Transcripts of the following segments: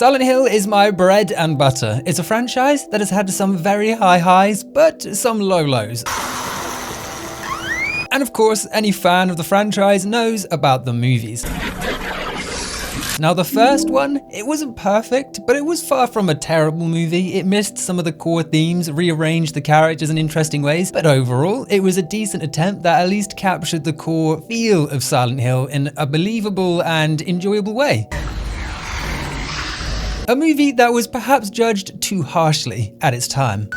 Silent Hill is my bread and butter. It's a franchise that has had some very high highs, but some low lows. And of course, any fan of the franchise knows about the movies. Now the first one, it wasn't perfect, but it was far from a terrible movie. It missed some of the core themes, rearranged the characters in interesting ways, but overall, it was a decent attempt that at least captured the core feel of Silent Hill in a believable and enjoyable way. A movie that was perhaps judged too harshly at its time.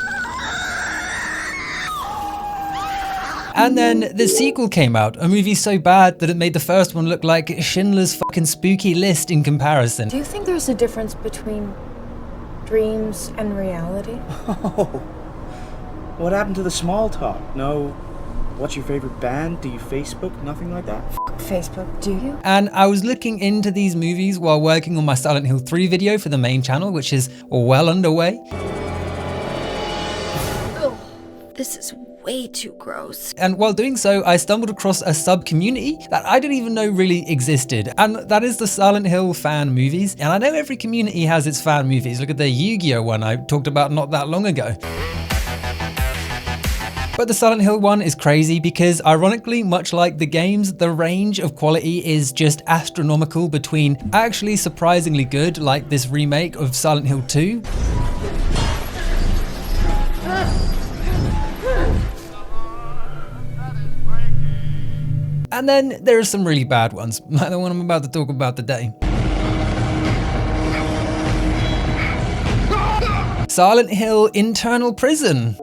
And then the sequel came out, a movie so bad that it made the first one look like Schindler's fucking spooky list in comparison. Do you think there's a difference between dreams and reality? Oh, what happened to the small talk? No, what's your favorite band? Do you Facebook? Nothing like that? Facebook, do you? And I was looking into these movies while working on my Silent Hill 3 video for the main channel, which is well underway. Oh, this is way too gross. And while doing so, I stumbled across a sub-community that I didn't even know really existed, and that is the Silent Hill fan movies. And I know every community has its fan movies. Look at the Yu-Gi-Oh one I talked about not that long ago. But the Silent Hill one is crazy because, ironically, much like the games, the range of quality is just astronomical between actually surprisingly good, like this remake of Silent Hill 2, and then there are some really bad ones, like the one I'm about to talk about today. Silent Hill Internal Prison.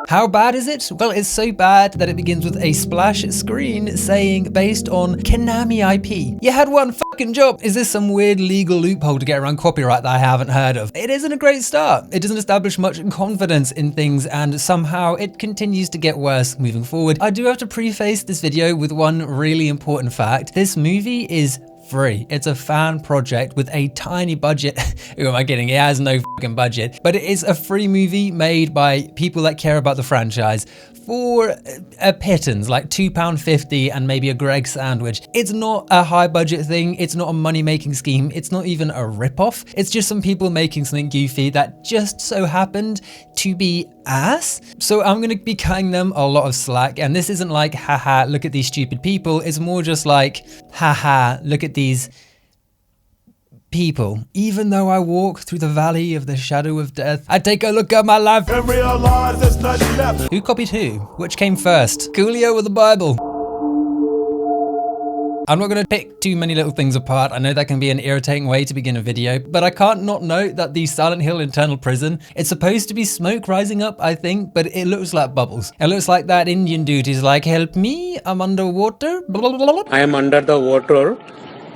How bad is it? Well, it's so bad that it begins with a splash screen saying based on Konami IP. You had one fucking job. Is this some weird legal loophole to get around copyright that I haven't heard of? It isn't a great start. It doesn't establish much confidence in things, and somehow it continues to get worse moving forward. I do have to preface this video with one really important fact. This movie is free. It's a fan project with a tiny budget. Who am I kidding? It has no fucking budget, but it is a free movie made by people that care about the franchise for a pittance, like £2.50 and maybe a Greg sandwich. It's not a high budget thing. It's not a money making scheme. It's not even a rip-off. It's just some people making something goofy that just so happened to be ass. So I'm gonna be cutting them a lot of slack, and this isn't like, haha, look at these stupid people. It's more just like, haha, look at these people. Even though I walk through the valley of the shadow of death, I take a look at my life and realize there's nothing left. Who copied who? Which came first? Coolio or the Bible? I'm not going to pick too many little things apart. I know that can be an irritating way to begin a video, but I can't not note that the Silent Hill Internal Prison, it's supposed to be smoke rising up, I think, but it looks like bubbles. It looks like that Indian dude is like, help me, I'm underwater. Blah, blah, blah, blah. I am under the water.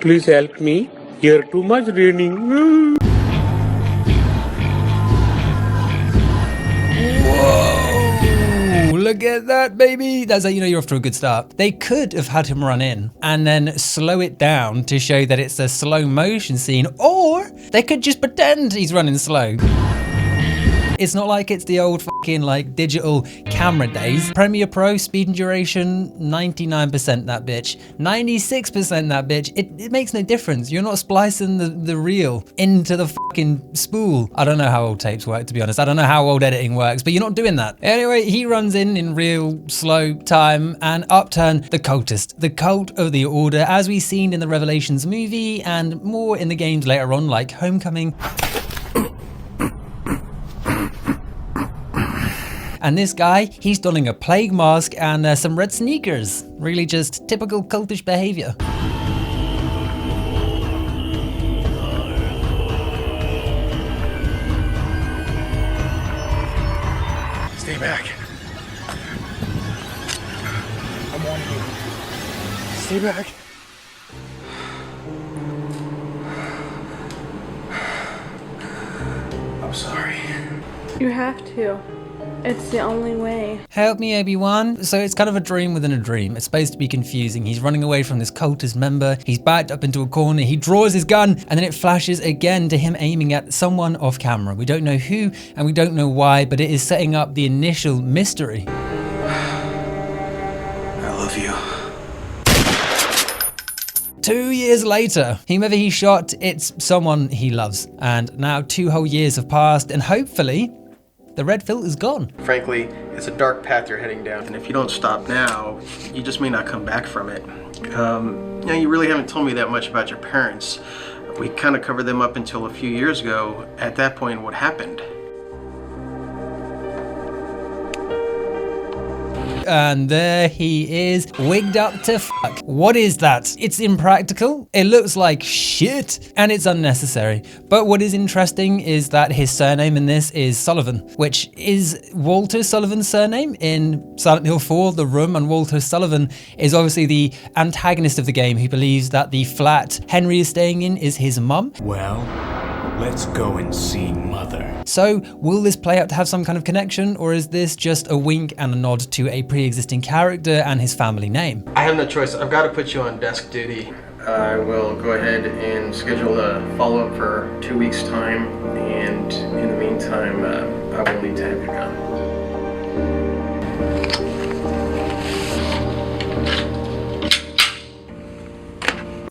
Please help me. Here too much raining. Whoa, look at that, baby. That's how you know you're off to a good start. They could have had him run in and then slow it down to show that it's a slow motion scene, or they could just pretend he's running slow. It's not like it's the old fucking like digital camera days. Premiere Pro, speed and duration, 99% that bitch. 96% that bitch. It makes no difference. You're not splicing the reel into the fucking spool. I don't know how old tapes work, to be honest. I don't know how old editing works, but you're not doing that. Anyway, he runs in real slow time and upturn the cultist. The cult of the Order, as we've seen in the Revelations movie and more in the games later on, like Homecoming. And this guy, he's donning a plague mask and some red sneakers. Really just typical cultish behavior. Stay back. I'm warning you. Stay back. I'm sorry. You have to. It's the only way. Help me, Obi-Wan. So it's kind of a dream within a dream. It's supposed to be confusing. He's running away from this cultist member. He's backed up into a corner. He draws his gun, and then it flashes again to him aiming at someone off camera. We don't know who, and we don't know why, but it is setting up the initial mystery. I love you. 2 years years later, whomever he shot, it's someone he loves. And now 2 whole years have passed, and hopefully, the red filter's gone. Frankly, it's a dark path you're heading down, and if you don't stop now, you just may not come back from it. You really haven't told me that much about your parents. We kind of covered them up until a few years ago. At that point, what happened? And there he is, wigged up to fuck. What is that? It's impractical, it looks like shit, and it's unnecessary. But what is interesting is that his surname in this is Sullivan, which is Walter Sullivan's surname in Silent Hill 4, The Room, and Walter Sullivan is obviously the antagonist of the game who believes that the flat Henry is staying in is his mum. Well, let's go and see Mother. So, will this play out to have some kind of connection, or is this just a wink and a nod to a pre-existing character and his family name? I have no choice. I've got to put you on desk duty. I will go ahead and schedule a follow-up for 2 weeks' time, and in the meantime, I will need to have your gun.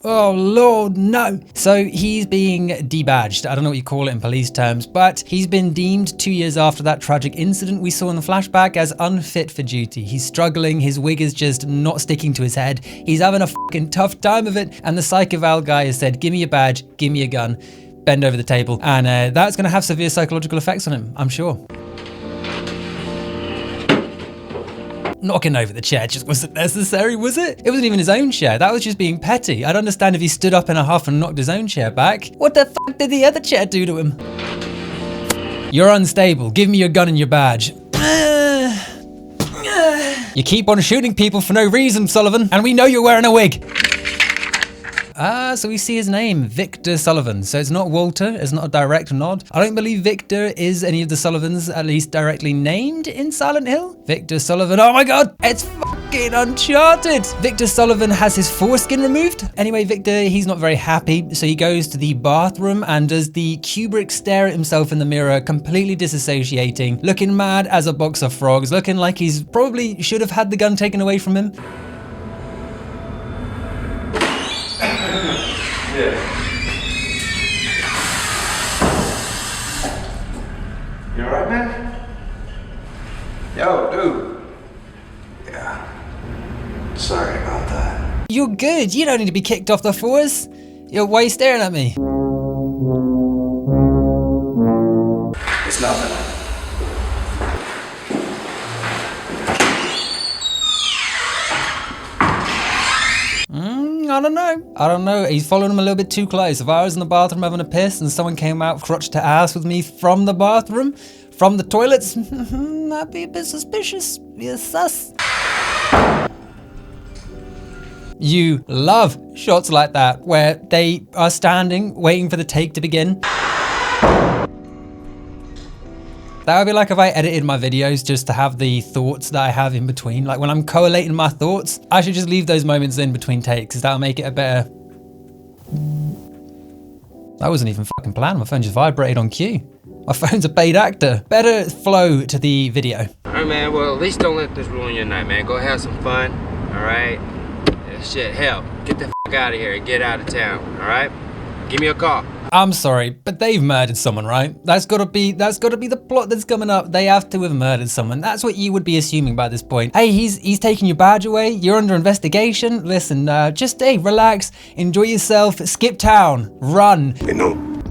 Oh Lord, no. So he's being debadged. I don't know what you call it in police terms, but he's been deemed 2 years after that tragic incident we saw in the flashback as unfit for duty. He's struggling, his wig is just not sticking to his head. He's having a fucking tough time of it, and the psych eval guy has said, give me a badge, give me a gun, bend over the table. And that's gonna have severe psychological effects on him, I'm sure. Knocking over the chair just wasn't necessary, was it? It wasn't even his own chair. That was just being petty. I'd understand if he stood up in a huff and knocked his own chair back. What the fuck did the other chair do to him? You're unstable. Give me your gun and your badge. You keep on shooting people for no reason, Sullivan, and we know you're wearing a wig. So we see his name, Victor Sullivan. So it's not Walter, it's not a direct nod. I don't believe Victor is any of the Sullivans, at least directly named in Silent Hill. Victor Sullivan, oh my god, it's fucking Uncharted. Victor Sullivan has his foreskin removed. Anyway, Victor, he's not very happy, so he goes to the bathroom and does the Kubrick stare at himself in the mirror, completely disassociating, looking mad as a box of frogs, looking like he's probably should have had the gun taken away from him. You alright, man? Yo, dude. Yeah. Sorry about that. You're good. You don't need to be kicked off the force. Why are you staring at me? It's nothing. I don't know. He's following him a little bit too close. If I was in the bathroom having a piss and someone came out crotch to ass with me from the bathroom, from the toilets, that'd be a bit suspicious. Be sus. You love shots like that where they are standing waiting for the take to begin. That would be like if I edited my videos just to have the thoughts that I have in between. Like when I'm collating my thoughts, I should just leave those moments in between takes because that'll make it a better... That wasn't even fucking planned. My phone just vibrated on cue. My phone's a paid actor. Better flow to the video. All right, man. Well, at least don't let this ruin your night, man. Go have some fun. All right. Yeah, shit, hell, get the fuck out of here and get out of town. All right. Give me a call. I'm sorry, but they've murdered someone, right? That's gotta be the plot that's coming up. They have to have murdered someone. That's what you would be assuming by this point. Hey, he's taking your badge away. You're under investigation. Listen, just relax, enjoy yourself, skip town, run.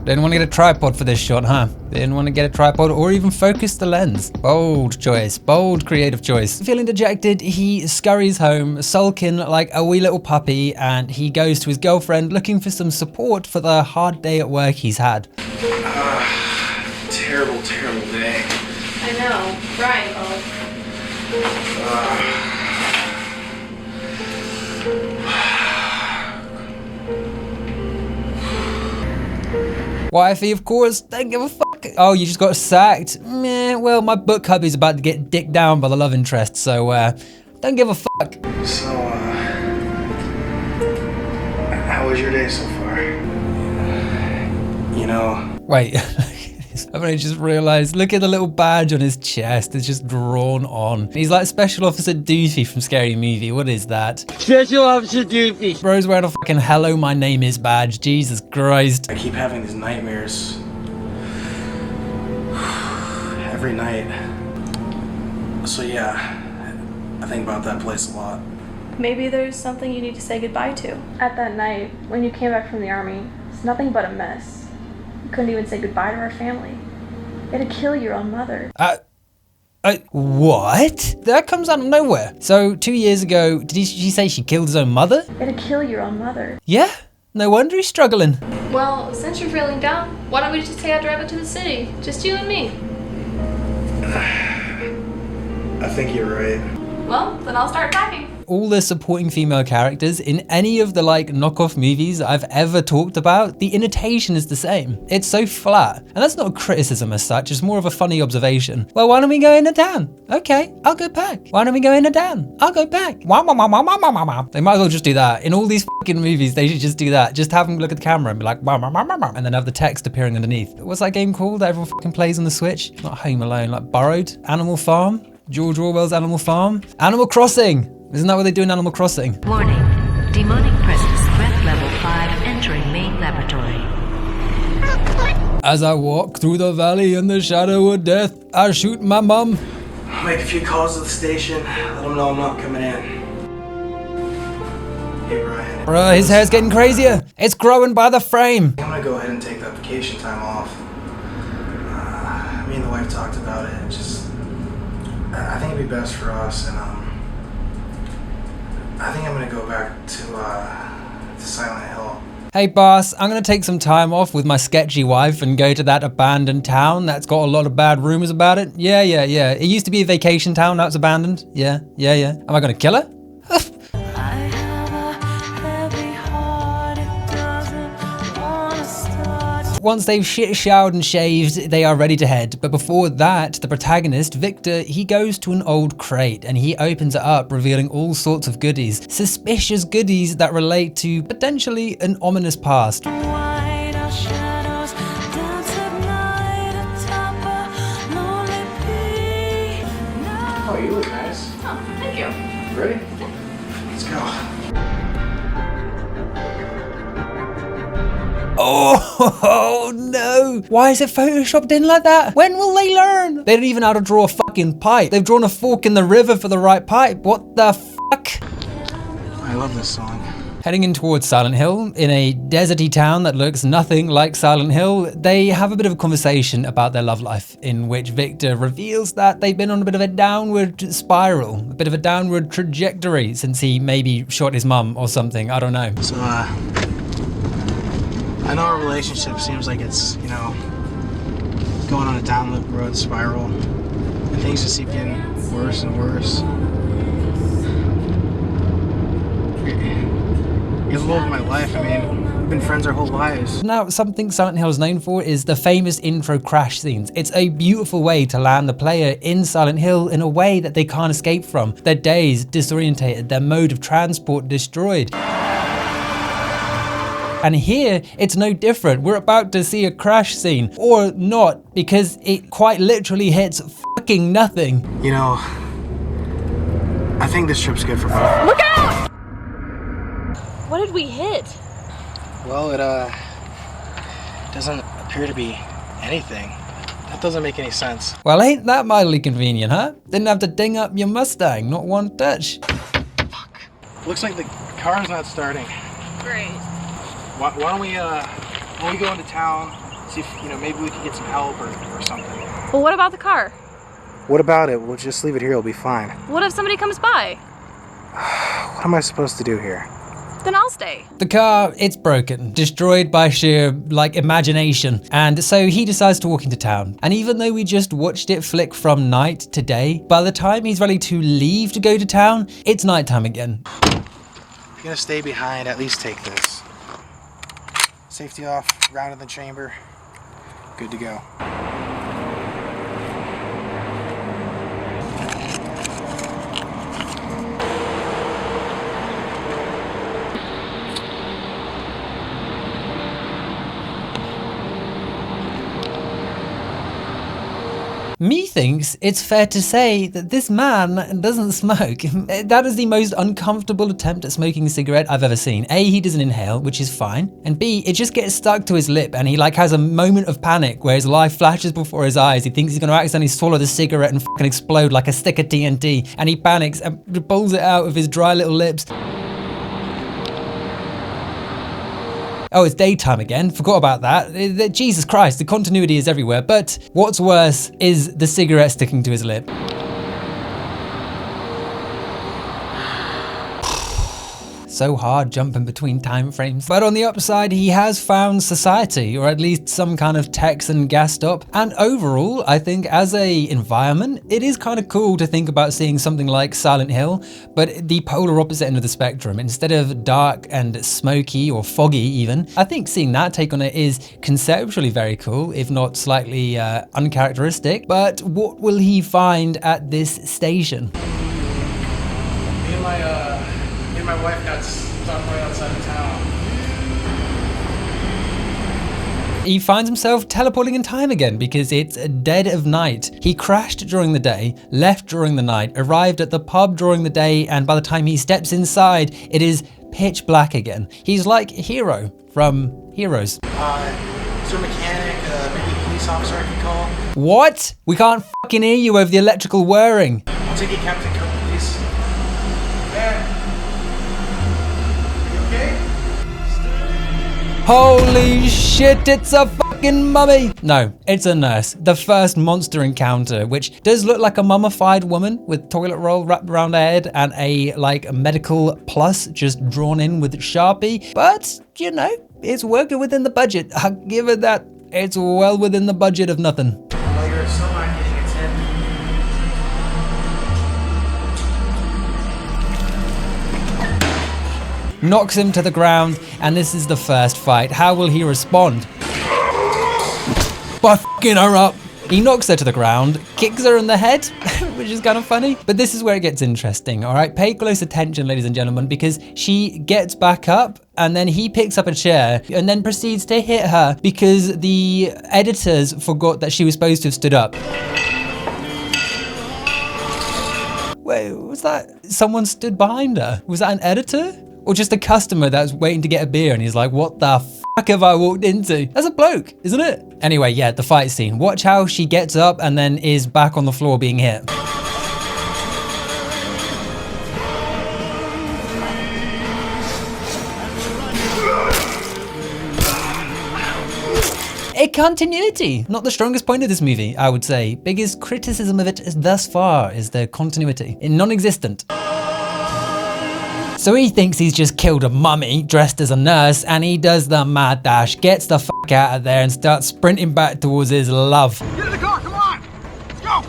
Didn't want to get a tripod for this shot, huh? Didn't want to get a tripod or even focus the lens. Bold choice, bold creative choice. Feeling dejected, he scurries home, sulking like a wee little puppy, and he goes to his girlfriend looking for some support for the hard day at work he's had. Terrible, terrible day. I know, right? Wifey, of course, don't give a fuck. Oh, you just got sacked? Meh, well, my book hubby's about to get dicked down by the love interest, so don't give a fuck. So, how was your day so far? You know... Wait, I've only just realized, look at the little badge on his chest. It's just drawn on. He's like Special Officer Doofy from Scary Movie. What is that? Special Officer Doofy. Bro's wearing a fucking hello, my name is badge. Jesus Christ. I keep having these nightmares every night. So yeah, I think about that place a lot. Maybe there's something you need to say goodbye to. At that night, when you came back from the army, it's nothing but a mess. You couldn't even say goodbye to our family. You had to kill your own mother. What? That comes out of nowhere. So 2 years ago, did she say she killed his own mother? You had to kill your own mother. Yeah, no wonder he's struggling. Well, since you're feeling down, why don't we just take a drive up to the city? Just you and me. I think you're right. Well, then I'll start packing. All the supporting female characters in any of the like knockoff movies I've ever talked about, the intonation is the same. It's so flat. And that's not a criticism as such, it's more of a funny observation. Well, why don't we go into town? Okay, I'll go pack. Why don't we go into town? I'll go pack. They might as well just do that. In all these fucking movies, they should just do that. Just have them look at the camera and be like, and then have the text appearing underneath. What's that game called that everyone fucking plays on the Switch? Not Home Alone, like Borrowed? Animal Farm? George Orwell's Animal Farm? Animal Crossing! Isn't that what they do in Animal Crossing? Warning. Demonic presence threat level 5 entering main laboratory. As I walk through the valley in the shadow of death, I shoot my mum. I'll make a few calls to the station, let them know I'm not coming in. Hey Brian. Bruh, his hair's getting crazier. It's growing by the frame. I'm gonna go ahead and take that vacation time off. Me and the wife talked about it. I think it'd be best for us, and I think I'm gonna go back to Silent Hill. Hey boss, I'm gonna take some time off with my sketchy wife and go to that abandoned town that's got a lot of bad rumors about it. Yeah. It used to be a vacation town, now it's abandoned. Yeah. Am I gonna kill her? Once they've shit-showered and shaved, they are ready to head. But before that, the protagonist, Victor, he goes to an old crate and he opens it up, revealing all sorts of goodies. Suspicious goodies that relate to potentially an ominous past. Oh, you look nice. Oh, thank you. Ready? Let's go. Oh no! Why is it photoshopped in like that? When will they learn? They don't even know how to draw a fucking pipe. They've drawn a fork in the river for the right pipe. What the fuck? I love this song. Heading in towards Silent Hill, in a deserty town that looks nothing like Silent Hill, they have a bit of a conversation about their love life, in which Victor reveals that they've been on a bit of a downward spiral, a bit of a downward trajectory since he maybe shot his mum or something, I don't know. So, I know our relationship seems like it's, going on a downward spiral, and things just keep getting worse and worse. You're the love of my life. I mean, we've been friends our whole lives. Now, something Silent Hill is known for is the famous intro crash scenes. It's a beautiful way to land the player in Silent Hill in a way that they can't escape from. Their days disorientated, their mode of transport destroyed. And here, it's no different. We're about to see a crash scene. Or not, because it quite literally hits fucking nothing. I think this trip's good for both. Look out! What did we hit? Well, it doesn't appear to be anything. That doesn't make any sense. Well, ain't that mildly convenient, huh? Didn't have to ding up your Mustang, not one touch. Fuck. Looks like the car's not starting. Great. Why don't we, when we go into town, see if, maybe we can get some help or something. Well, what about the car? What about it? We'll just leave it here, it'll be fine. What if somebody comes by? What am I supposed to do here? Then I'll stay. The car, it's broken, destroyed by sheer, imagination. And so he decides to walk into town. And even though we just watched it flick from night to day, by the time he's ready to leave to go to town, it's nighttime again. If you're gonna stay behind, at least take this. Safety off, ground in the chamber. Good to go. Me thinks it's fair to say that this man doesn't smoke. That is the most uncomfortable attempt at smoking a cigarette I've ever seen. A, he doesn't inhale, which is fine. And B, it just gets stuck to his lip and he like has a moment of panic where his life flashes before his eyes. He thinks he's gonna accidentally swallow the cigarette and fucking explode like a stick of TNT. And he panics and pulls it out of his dry little lips. Oh, it's daytime again. Forgot about that. Jesus Christ, the continuity is everywhere. But what's worse is the cigarette sticking to his lip. So hard jumping between time frames. But on the upside, he has found society, or at least some kind of Texan gas stop. And overall, I think as a environment, it is kind of cool to think about seeing something like Silent Hill, but the polar opposite end of the spectrum. Instead of dark and smoky or foggy even, I think seeing that take on it is conceptually very cool, if not slightly uncharacteristic. But what will he find at this station? My wife got stuck right outside of town. He finds himself teleporting in time again because it's dead of night. He crashed during the day, left during the night, arrived at the pub during the day, and by the time he steps inside, it is pitch black again. He's like Hero from Heroes. Is there a mechanic, maybe a police officer I can call? What? We can't fucking hear you over the electrical whirring. I'll take it, Captain Cook, please. Man. Holy shit, it's a fucking mummy! No, it's a nurse. The first monster encounter, which does look like a mummified woman with toilet roll wrapped around her head and a like medical plus just drawn in with Sharpie. But, you know, it's working within the budget. I'll give it that. It's well within the budget of nothing. Well, you're so not getting its head. Knocks him to the ground, and this is the first fight. How will he respond? By fucking her up. He knocks her to the ground, kicks her in the head, which is kind of funny. But this is where it gets interesting, all right? Pay close attention, ladies and gentlemen, because she gets back up and then he picks up a chair and then proceeds to hit her because the editors forgot that she was supposed to have stood up. Wait, was that someone stood behind her? Was that an editor? Or just a customer that was waiting to get a beer and he's like, what the fuck have I walked into? That's a bloke, isn't it? Anyway, yeah, the fight scene. Watch how she gets up and then is back on the floor being hit. A continuity. Not the strongest point of this movie, I would say. Biggest criticism of it thus far is the continuity. Non-existent. So he thinks he's just killed a mummy dressed as a nurse and he does the mad dash, gets the fuck out of there and starts sprinting back towards his love. Get in the car, come on! Let's go!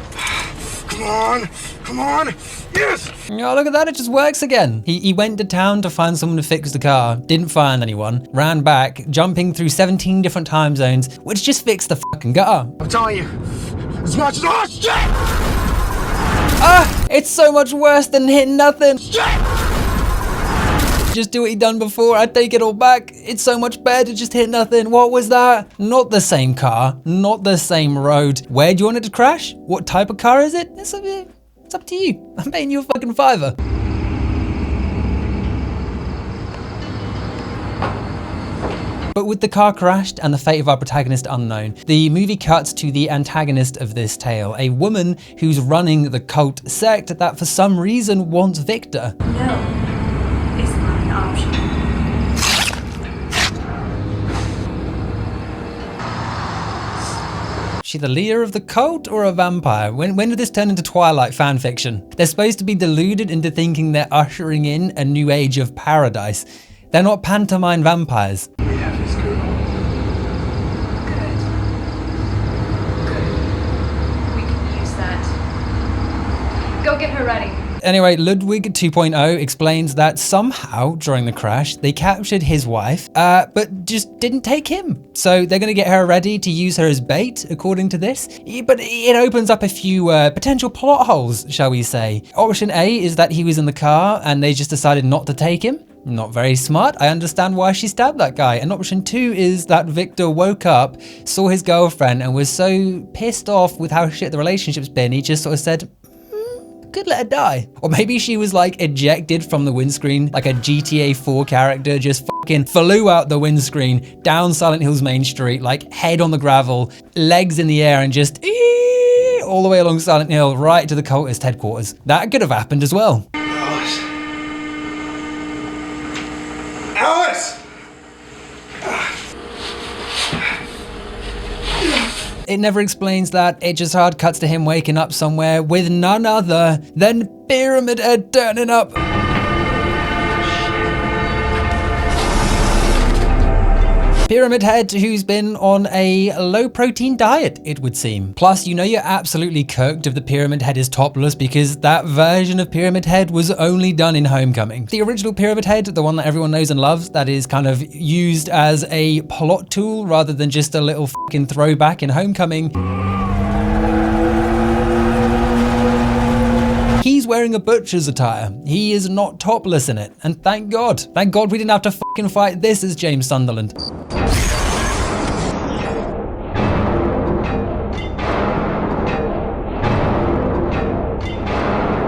Come on! Yes! Oh, look at that, it just works again. He went to town to find someone to fix the car, didn't find anyone, ran back, jumping through 17 different time zones, which just fixed the fucking gutter. I'm telling you, as much as oh shit! Ah, it's so much worse than hitting nothing. Shit! Just do what he done before, I take it all back. It's so much better to just hit nothing. What was that? Not the same car, not the same road. Where do you want it to crash? What type of car is it? It's up to you. I'm paying you a fucking $5. But with the car crashed and the fate of our protagonist unknown, the movie cuts to the antagonist of this tale, a woman who's running the cult sect that for some reason wants Victor. No. It's not an option. Is she the leader of the cult or a vampire? When did this turn into Twilight fanfiction? They're supposed to be deluded into thinking they're ushering in a new age of paradise. They're not pantomime vampires. We have this girl. Good. We can use that. Go get her ready. Anyway, Ludwig 2.0 explains that somehow during the crash, they captured his wife, but just didn't take him. So they're gonna get her ready to use her as bait, according to this. But it opens up a few potential plot holes, shall we say. Option A is that he was in the car and they just decided not to take him. not very smart. I understand why she stabbed that guy. And option 2 is that Victor woke up, saw his girlfriend, and was so pissed off with how shit the relationship's been, he just sort of said, could let her die. Or maybe she was like ejected from the windscreen, like a GTA 4 character, just fucking flew out the windscreen, down Silent Hill's main street, like head on the gravel, legs in the air, and just all the way along Silent Hill, right to the cultist headquarters. That could have happened as well. Alice! Alice! It never explains that. It just hard cuts to him waking up somewhere with none other than Pyramid Head turning up. Pyramid Head, who's been on a low-protein diet, it would seem. Plus, you know you're absolutely cooked if the Pyramid Head is topless, because that version of Pyramid Head was only done in Homecoming. The original Pyramid Head, the one that everyone knows and loves, that is kind of used as a plot tool rather than just a little fucking throwback in Homecoming. He's wearing a butcher's attire. He is not topless in it. And thank God. Thank God we didn't have to fucking fight this as James Sunderland.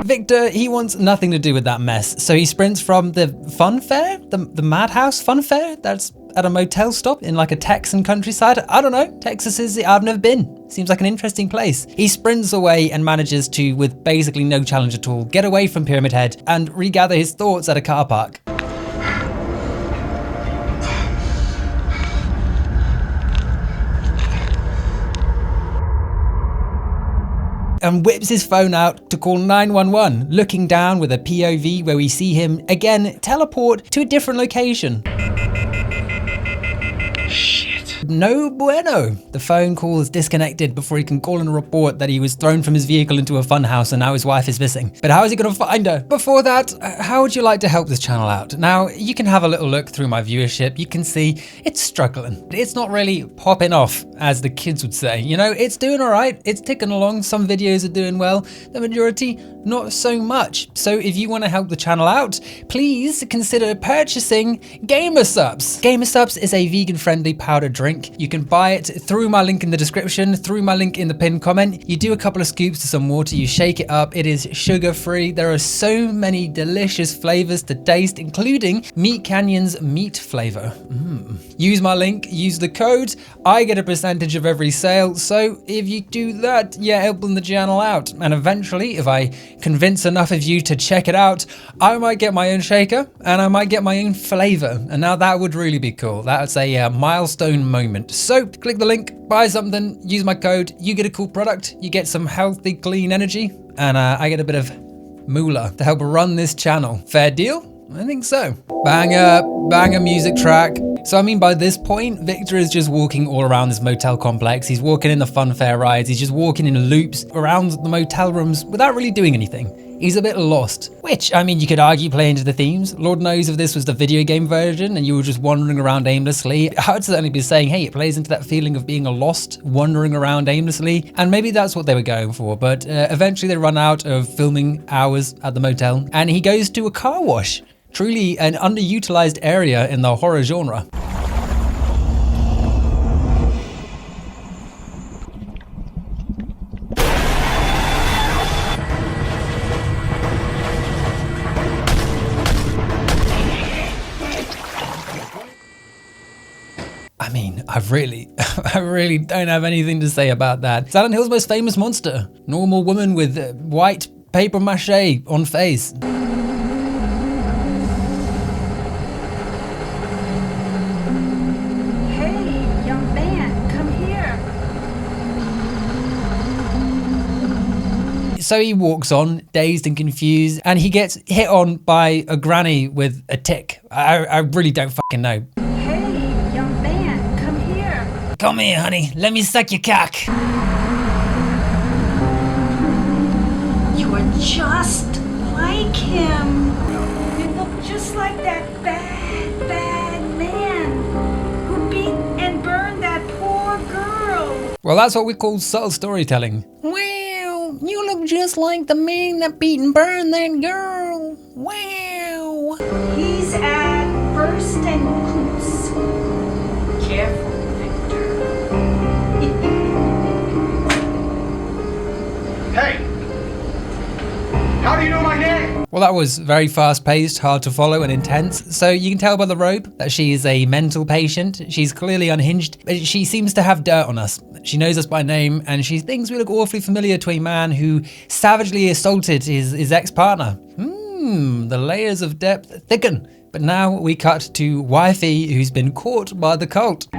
Victor, he wants nothing to do with that mess, so he sprints from the fun fair? The Madhouse Fun Fair? That's at a motel stop in like a Texan countryside? I don't know. Texas is, I've never been. Seems like an interesting place. He sprints away and manages to, with basically no challenge at all, get away from Pyramid Head and regather his thoughts at a car park. And whips his phone out to call 911, looking down with a POV where we see him, again, teleport to a different location. Shit. No bueno. The phone call is disconnected before he can call in a report that he was thrown from his vehicle into a funhouse and now his wife is missing. But how is he going to find her? Before that, how would you like to help this channel out? Now, you can have a little look through my viewership. You can see it's struggling. It's not really popping off, as the kids would say. You know, it's doing all right. It's ticking along. Some videos are doing well. The majority, not so much. So if you want to help the channel out, please consider purchasing Gamer Subs. Gamer Subs is a vegan-friendly powder drink. You can buy it through my link in the description, through my link in the pinned comment. You do a couple of scoops to some water, you shake it up. It is sugar-free. There are so many delicious flavors to taste, including Meat Canyon's meat flavor. Use my link, use the code. I get a percentage of every sale. So if you do that, you're helping the channel out. And eventually, if I convince enough of you to check it out, I might get my own shaker and I might get my own flavor. And now that would really be cool. That's a milestone moment. So click the link, buy something, use my code, you get a cool product, you get some healthy, clean energy, and I get a bit of moolah to help run this channel. Fair deal? I think so. Banger music track. So I mean, by this point, Victor is just walking all around this motel complex. He's walking in the fun fair rides. He's just walking in loops around the motel rooms without really doing anything. He's a bit lost, which, I mean, you could argue play into the themes. Lord knows if this was the video game version and you were just wandering around aimlessly, I would certainly be saying, hey, it plays into that feeling of being a lost, wandering around aimlessly. And maybe that's what they were going for. But eventually they run out of filming hours at the motel and he goes to a car wash. Truly an underutilized area in the horror genre. I mean, I really don't have anything to say about that. Silent Hill's most famous monster. Normal woman with white paper mache on face. Hey, young man, come here. So he walks on, dazed and confused, and he gets hit on by a granny with a tick. I really don't fucking know. Come here, honey. Let me suck your cock. You're just like him. You look just like that bad man who beat and burned that poor girl. Well, that's what we call subtle storytelling. Wow, you look just like the man that beat and burned that girl. Wow. He's He's at First and Coots. Careful, Victor. Hey! How do you know my name? Well, that was very fast-paced, hard to follow, and intense. So you can tell by the robe that she is a mental patient. She's clearly unhinged, but she seems to have dirt on us. She knows us by name, and she thinks we look awfully familiar to a man who savagely assaulted his ex-partner. The layers of depth thicken. But now we cut to Wifey, who's been caught by the cult.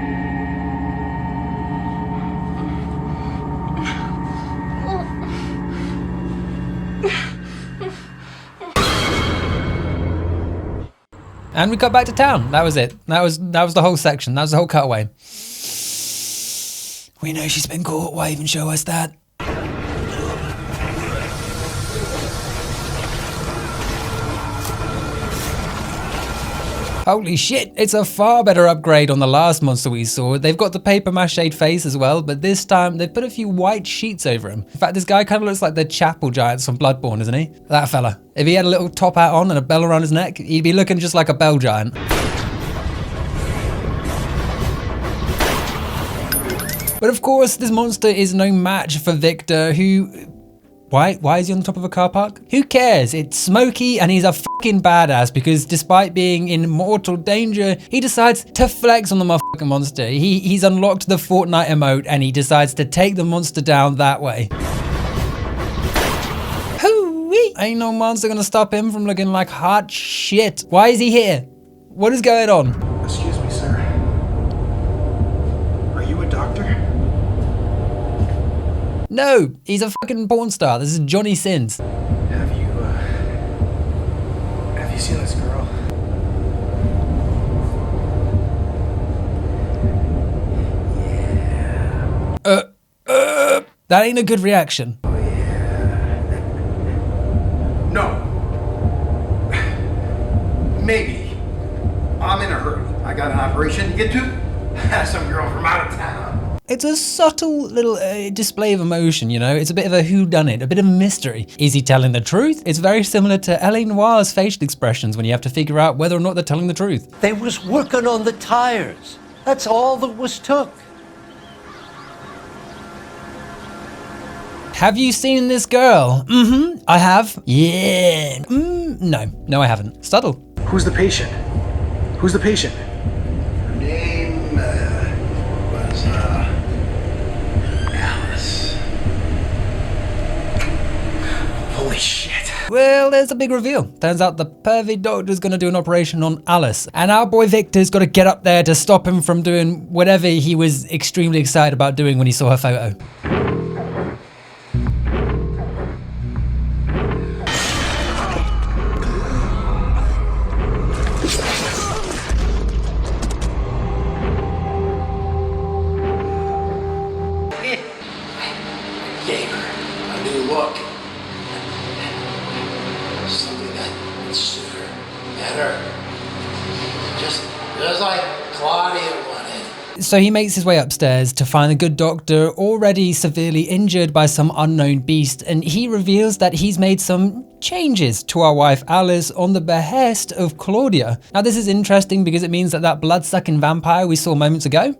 And we got back to town. That was it. That was the whole section. That was the whole cutaway. We know she's been caught. Why even show us that? Holy shit, it's a far better upgrade on the last monster we saw. They've got the paper mache face as well, but this time they've put a few white sheets over him. In fact, this guy kind of looks like the chapel giants from Bloodborne, isn't he? That fella. If he had a little top hat on and a bell around his neck, he'd be looking just like a bell giant. But of course, this monster is no match for Victor, who... Why is he on the top of a car park? Who cares? It's Smokey and he's a fucking badass because despite being in mortal danger, he decides to flex on the motherfucking monster. He's unlocked the Fortnite emote and he decides to take the monster down that way. Hoo-wee! Ain't no monster gonna stop him from looking like hot shit. Why is he here? What is going on? Excuse me, sir. Are you a doctor? No, he's a fucking porn star. This is Johnny Sins. Have you seen this girl? That ain't a good reaction. Oh, yeah. No. Maybe. I'm in a hurry. I got an operation to get to. Some girl from out of town. It's a subtle little display of emotion, you know? It's a bit of a whodunit, a bit of a mystery. Is he telling the truth? It's very similar to L.A. Noir's facial expressions when you have to figure out whether or not they're telling the truth. They was working on the tires. That's all that was took. Have you seen this girl? I have. Yeah. No, I haven't. Subtle. Who's the patient? Who's the patient? Her name was Alice. Holy shit. Well, there's a big reveal. Turns out the pervy doctor's gonna do an operation on Alice. And our boy Victor's gotta get up there to stop him from doing whatever he was extremely excited about doing when he saw her photo. Gave her a new look. Something that would suit her better. Just like Claudia wanted. So he makes his way upstairs to find the good doctor already severely injured by some unknown beast, and he reveals that he's made some changes to our wife Alice on the behest of Claudia. Now this is interesting because it means that blood-sucking vampire we saw moments ago,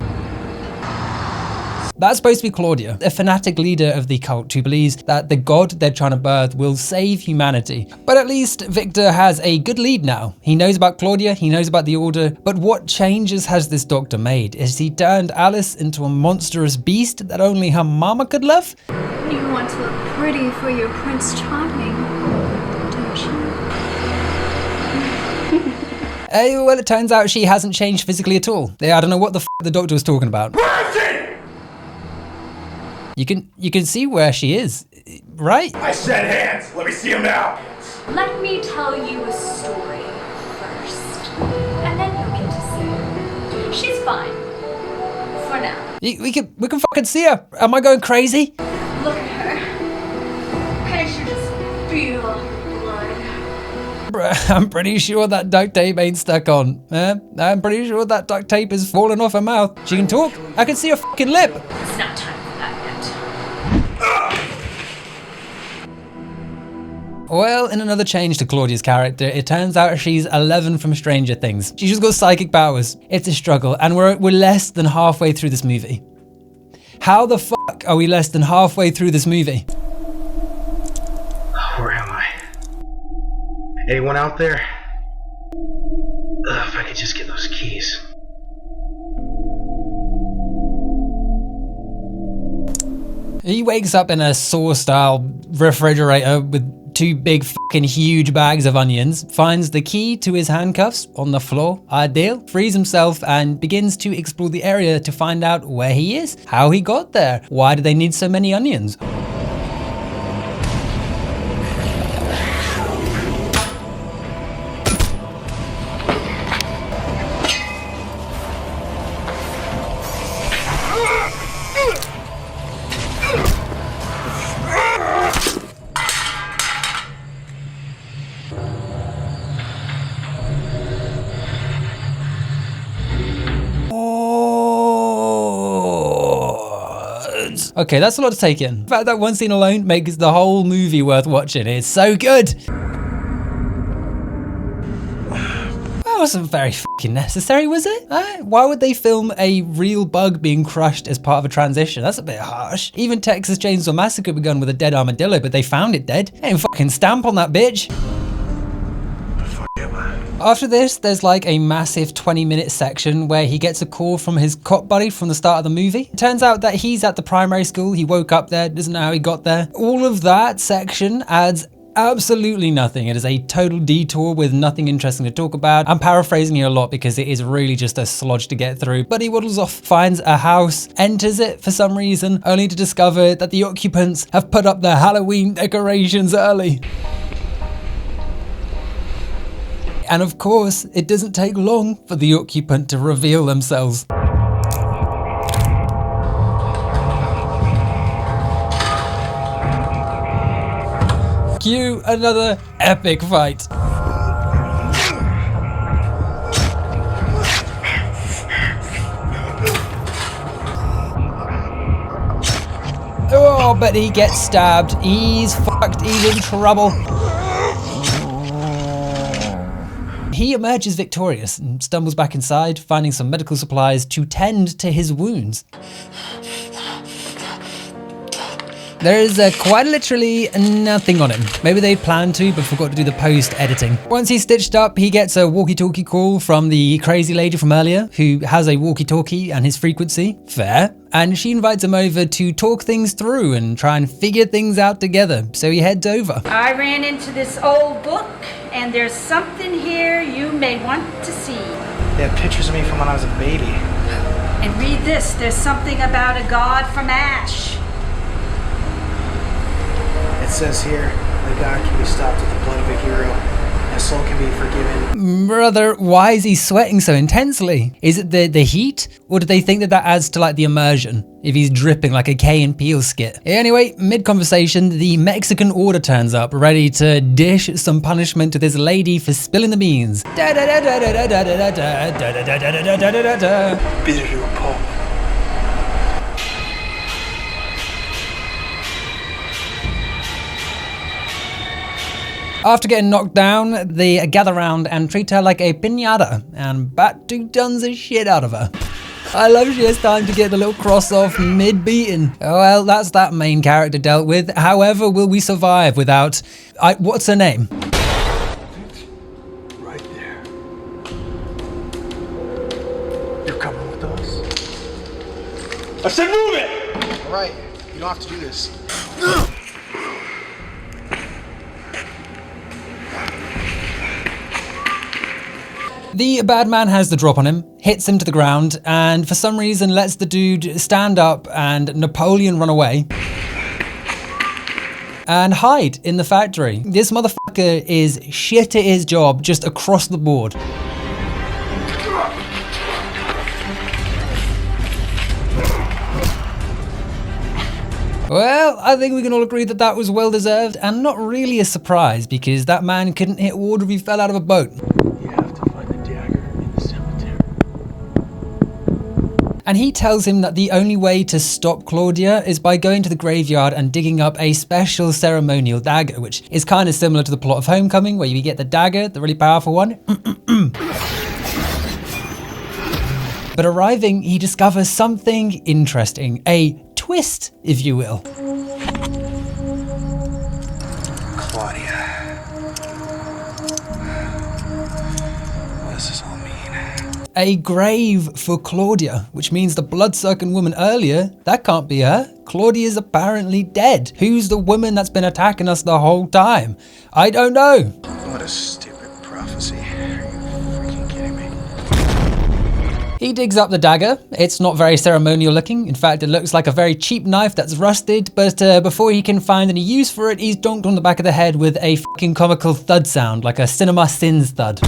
that's supposed to be Claudia, a fanatic leader of the cult who believes that the god they're trying to birth will save humanity. But at least Victor has a good lead now. He knows about Claudia, he knows about the Order, but what changes has this doctor made? Has he turned Alice into a monstrous beast that only her mama could love? You want to look pretty for your Prince Charming, don't you? Well, it turns out she hasn't changed physically at all. I don't know what the the doctor was talking about. You can see where she is, right? I said hands. Let me see them now. Let me tell you a story first, and then you'll get to see her. She's fine. For now. We can fucking see her. Am I going crazy? Look at her. Can't you just feel blood? Bruh, I'm pretty sure that duct tape ain't stuck on. I'm pretty sure that duct tape is falling off her mouth. She can talk. I can see her fucking lip. It's not time for that yet. Well, in another change to Claudia's character, it turns out she's 11 from Stranger Things. She's just got psychic powers. It's a struggle, and we're less than halfway through this movie. How the fuck are we less than halfway through this movie? Where am I? Anyone out there? If I could just get those keys. He wakes up in a Saw-style refrigerator with 2 big fucking huge bags of onions, finds the key to his handcuffs on the floor, ideal, frees himself and begins to explore the area to find out where he is, how he got there, why do they need so many onions? Okay, that's a lot to take in. In fact, that one scene alone makes the whole movie worth watching. It's so good. That wasn't very fucking necessary, was it? Why would they film a real bug being crushed as part of a transition? That's a bit harsh. Even Texas Chainsaw Massacre begun with a dead armadillo, but they found it dead. They didn't fucking stamp on that bitch. After this, there's like a massive 20-minute section where he gets a call from his cop buddy from the start of the movie. It turns out that he's at the primary school. He woke up there, doesn't know how he got there. All of that section adds absolutely nothing. It is a total detour with nothing interesting to talk about. I'm paraphrasing here a lot because it is really just a slodge to get through. But he waddles off, finds a house, enters it for some reason, only to discover that the occupants have put up their Halloween decorations early. And of course, it doesn't take long for the occupant to reveal themselves. Cue another epic fight. Oh, but he gets stabbed. He's fucked. He's in trouble. He emerges victorious and stumbles back inside, finding some medical supplies to tend to his wounds. There is quite literally nothing on him. Maybe they planned to, but forgot to do the post-editing. Once he's stitched up, he gets a walkie-talkie call from the crazy lady from earlier, who has a walkie-talkie and his frequency. Fair. And she invites him over to talk things through and try and figure things out together. So he heads over. I ran into this old book, and there's something here you may want to see. They have pictures of me from when I was a baby. And read this. There's something about a god from ash. It says here, the god can be stopped with the blood of a hero. A soul can be forgiven. Brother, why is he sweating so intensely? Is it the heat? Or do they think that adds to like the immersion? If he's dripping like a Key and Peele skit. Anyway, mid-conversation, the Mexican order turns up, ready to dish some punishment to this lady for spilling the beans. After getting knocked down, they gather around and treat her like a piñata and bat 2 tons of shit out of her. I love she has time to get the little cross off mid-beating. Oh well, that's that main character dealt with. However, will we survive without... what's her name? Right there. You're coming with us? I said move it! All right, you don't have to do this. The bad man has the drop on him, hits him to the ground, and for some reason lets the dude stand up and Napoleon run away. And hide in the factory. This motherfucker is shit at his job just across the board. Well, I think we can all agree that that was well deserved and not really a surprise because that man couldn't hit water if he fell out of a boat. And he tells him that the only way to stop Claudia is by going to the graveyard and digging up a special ceremonial dagger, which is kind of similar to the plot of Homecoming, where you get the dagger, the really powerful one. But arriving, he discovers something interesting, a twist, if you will. Claudia. What does this all mean? A grave for Claudia, which means the blood-sucking woman earlier, that can't be her. Claudia's apparently dead. Who's the woman that's been attacking us the whole time? I don't know. What a stupid prophecy. Are you freaking kidding me? He digs up the dagger. It's not very ceremonial looking. In fact, it looks like a very cheap knife that's rusted, but before he can find any use for it, he's donked on the back of the head with a fucking comical thud sound, like a Cinema Sins thud.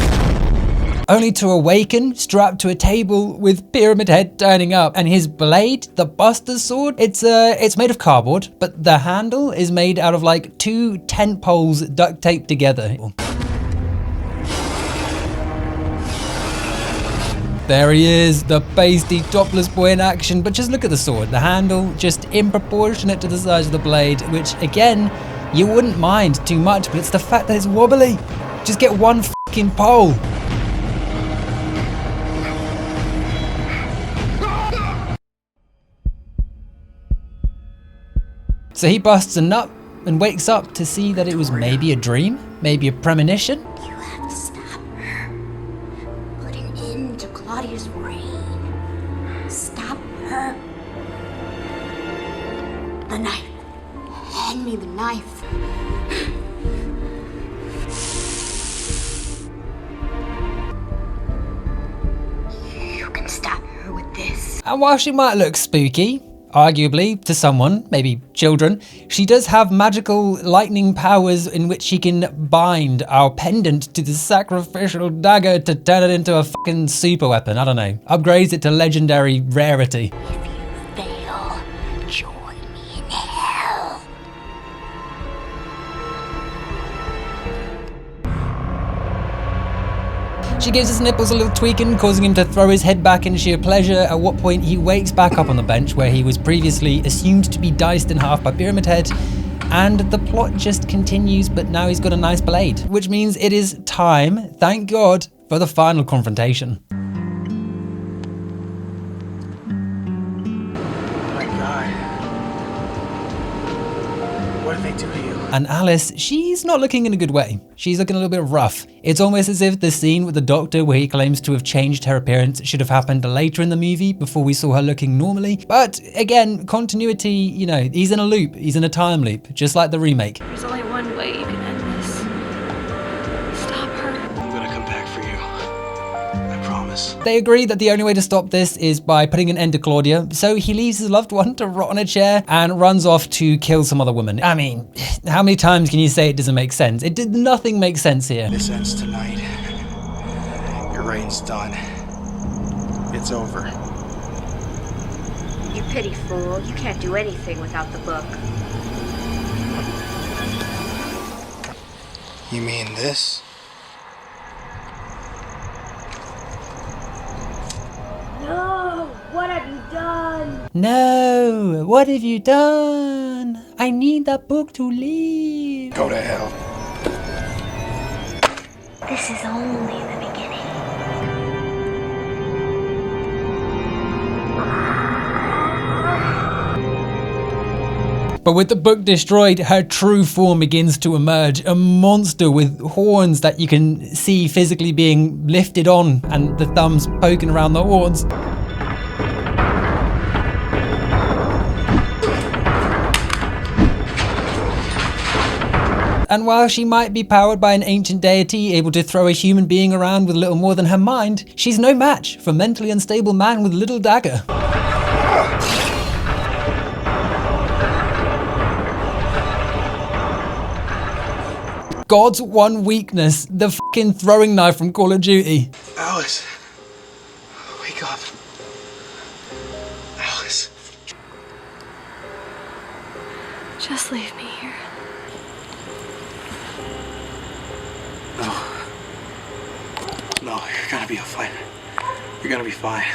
Only to awaken, strapped to a table with Pyramid Head turning up, and his blade, the Buster's sword, it's made of cardboard, but the handle is made out of like 2 tent poles duct taped together. There he is, the pasty topless boy in action, but just look at the sword. The handle just improportionate to the size of the blade, which again, you wouldn't mind too much, but it's the fact that it's wobbly. Just get one fucking pole. So he busts a nut and wakes up to see that it was maybe a dream, maybe a premonition. You have to stop her. Put an end to Claudia's reign. Stop her. The knife. Hand me the knife. You can stop her with this. And while she might look spooky, arguably, to someone, maybe children, she does have magical lightning powers in which she can bind our pendant to the sacrificial dagger to turn it into a fucking super weapon. I don't know. Upgrades it to legendary rarity. If you fail, join me in hell. She gives his nipples a little tweaking, causing him to throw his head back in sheer pleasure, at what point he wakes back up on the bench where he was previously assumed to be diced in half by Pyramid Head, and the plot just continues, but now he's got a nice blade, which means it is time, thank God, for the final confrontation. Oh my God. What did they do to you? And Alice, she's not looking in a good way. She's looking a little bit rough. It's almost as if the scene with the doctor where he claims to have changed her appearance should have happened later in the movie before we saw her looking normally. But again, continuity, you know, he's in a loop. He's in a time loop, just like the remake. There's only one way you can end this. Stop her. I'm gonna come back for you. I promise. They agree that the only way to stop this is by putting an end to Claudia, so he leaves his loved one to rot on a chair and runs off to kill some other woman. I mean, how many times can you say it doesn't make sense? It did nothing make sense here. This ends tonight. Your reign's done. It's over. You pity fool. You can't do anything without the book. You mean this? No! What have you done? No, what have you done? I need that book to leave. Go to hell. This is only the beginning. But with the book destroyed, her true form begins to emerge. A monster with horns that you can see physically being lifted on and the thumbs poking around the horns. And while she might be powered by an ancient deity able to throw a human being around with little more than her mind, she's no match for a mentally unstable man with a little dagger. God's one weakness, the fucking throwing knife from Call of Duty. Alice. Wake up. Alice. Just leave me here. No, you're gonna be fine. You're gonna be fine.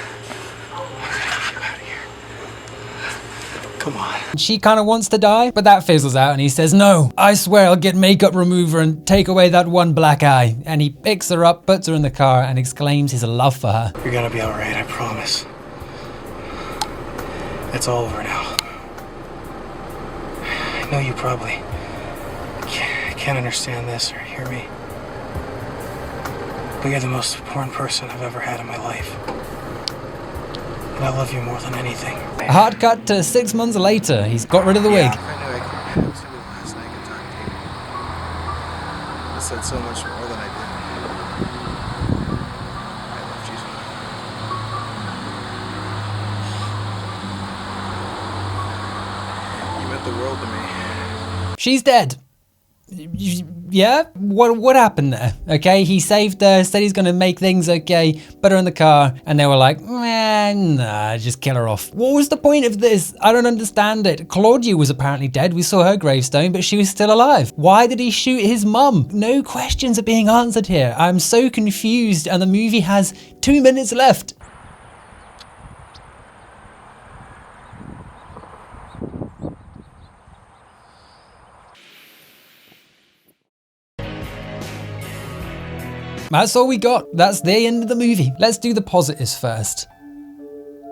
Come on. She kind of wants to die, but that fizzles out and he says, no, I swear I'll get makeup remover and take away that one black eye. And he picks her up, puts her in the car and exclaims his love for her. You're gonna be alright, I promise. It's all over now. I know you probably can't understand this or hear me, but you're the most important person I've ever had in my life. And I love you more than anything. A hard cut to 6 months later. He's got rid of the wig. I knew I could. It was gonna be the last night I could talk to you. I said so much more than I did. I loved you. You meant the world to me. She's dead. Yeah? What happened there? Okay, he saved her, said he's gonna make things okay, put her in the car, and they were like, nah, just kill her off. What was the point of this? I don't understand it. Claudia was apparently dead. We saw her gravestone, but she was still alive. Why did he shoot his mum? No questions are being answered here. I'm so confused, and the movie has 2 minutes left. That's all we got. That's the end of the movie. Let's do the positives first.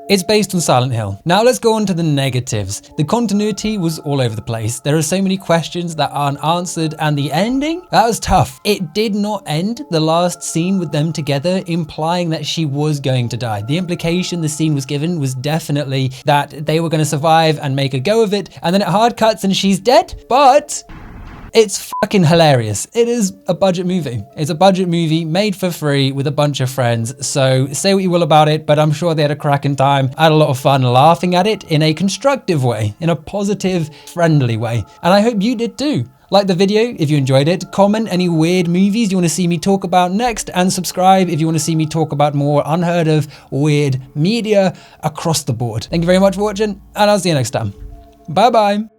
It's based on Silent Hill. Now let's go on to the negatives. The continuity was all over the place. There are so many questions that aren't answered, and the ending, that was tough. It did not end the last scene with them together, implying that she was going to die. The implication the scene was given was definitely that they were going to survive and make a go of it, and then it hard cuts and she's dead, but it's fucking hilarious. It is a budget movie. It's a budget movie made for free with a bunch of friends. So say what you will about it, but I'm sure they had a cracking time. I had a lot of fun laughing at it in a constructive way, in a positive, friendly way. And I hope you did too. Like the video if you enjoyed it, comment any weird movies you want to see me talk about next, and subscribe if you want to see me talk about more unheard of weird media across the board. Thank you very much for watching, and I'll see you next time. Bye bye.